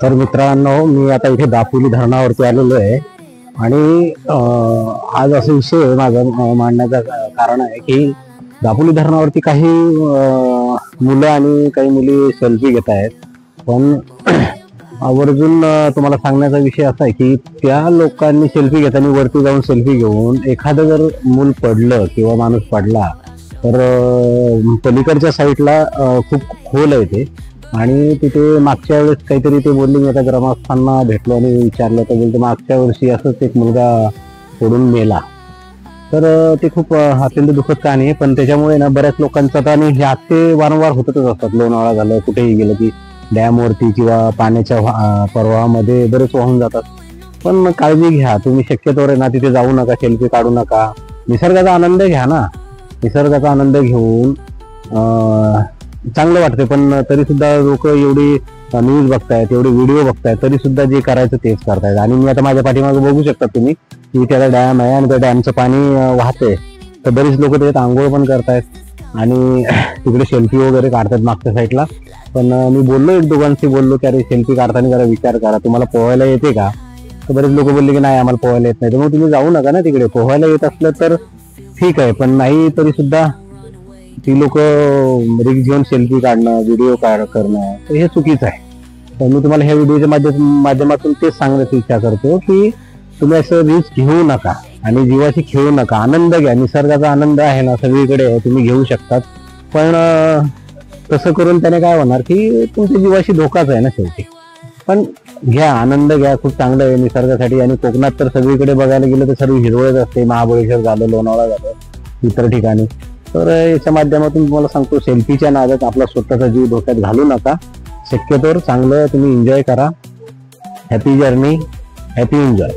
तर मित्रांनो, मी आता इथे दापोली धरणावरती आलेलो आहे आणि आज असा विषय माझा मांडण्याचं कारण आहे की दापोली धरणावरती काही मुलं आणि काही मुली सेल्फी घेत आहेत. पण आवर्जून तुम्हाला सांगण्याचा विषय असा आहे की त्या लोकांनी सेल्फी घेताना वरती जाऊन सेल्फी घेऊन एखादं जर मूल पडलं किंवा माणूस पडला तर पलीकडच्या साईडला खूप खोल आहे ते, आणि तिथे मागच्या वेळेस काहीतरी ते बोलले, मी आता ग्रामस्थांना भेटलो आणि विचारलं तर बोलते मागच्या वर्षी असंच एक मुलगा पडून मेला. तर ते खूप अत्यंत दुःखद कहाणी आहे. पण त्याच्यामुळे ना बऱ्याच लोकांचं आता, आणि हे ते वारंवार होतच असतात, लोणावळा झालं कुठेही गेलं की डॅमवरती किंवा पाण्याच्या प्रवाहामध्ये बरेच वाहून जातात. पण काळजी घ्या तुम्ही, शक्यतोवर आहे ना तिथे जाऊ नका, सेल्फी काढू नका, निसर्गाचा आनंद घ्या ना. निसर्गाचा आनंद घेऊन चांगलं वाटते. पण तरी सुद्धा लोक एवढी न्यूज बघतायत, एवढे व्हिडिओ बघतायत, तरी सुद्धा जे करायचं तेच करतायत. आणि मी आता माझ्या पाठीमागे बघू शकता तुम्ही की त्याला डॅम आहे आणि त्या डॅमचं पाणी वाहतंय, तर बरीच लोक त्याच्यात आंघोळ पण करतायत आणि तिकडे सेल्फी वगैरे काढतात मागच्या साईडला. पण मी बोललो, एक दोघांशी बोललो की अरे सेल्फी काढताना जरा विचार करा, तुम्हाला पोहायला येते का? तर बरेच लोक बोलले की नाही आम्हाला पोहायला येत नाही. तर मग तुम्ही जाऊ नका ना तिकडे. पोहायला येत असलं तर ठीक आहे, पण नाही तरी सुद्धा ती लोक रिक्स घेऊन सेल्फी काढणं, व्हिडिओ करणं हे चुकीचं आहे. तर मी तुम्हाला ह्या व्हिडिओच्या माध्यमातून तेच सांगण्याची इच्छा करतो की तुम्ही असं रिस्क घेऊ नका आणि जीवाशी खेळू नका. आनंद घ्या, निसर्गाचा आनंद आहे ना सगळीकडे आहे, तुम्ही घेऊ शकतात. पण तसं करून त्याने काय होणार की तुमच्या जीवाशी धोकाच आहे ना शेवटी. पण घ्या, आनंद घ्या, खूप चांगलं आहे निसर्गासाठी. आणि कोकणात तर सगळीकडे बघायला गेलं तर सर्व हिरवळच असते, महाबळेश्वर झालं, लोणावळा झालं, इतर ठिकाणी. तर याच्या माध्यमातून तुम्हाला सांगतो, सेल्फीच्या नादात आपला स्वतःचा जीव धोक्यात घालू नका. शक्यतोवर चांगलं तुम्ही एन्जॉय करा. Happy journey, happy enjoy.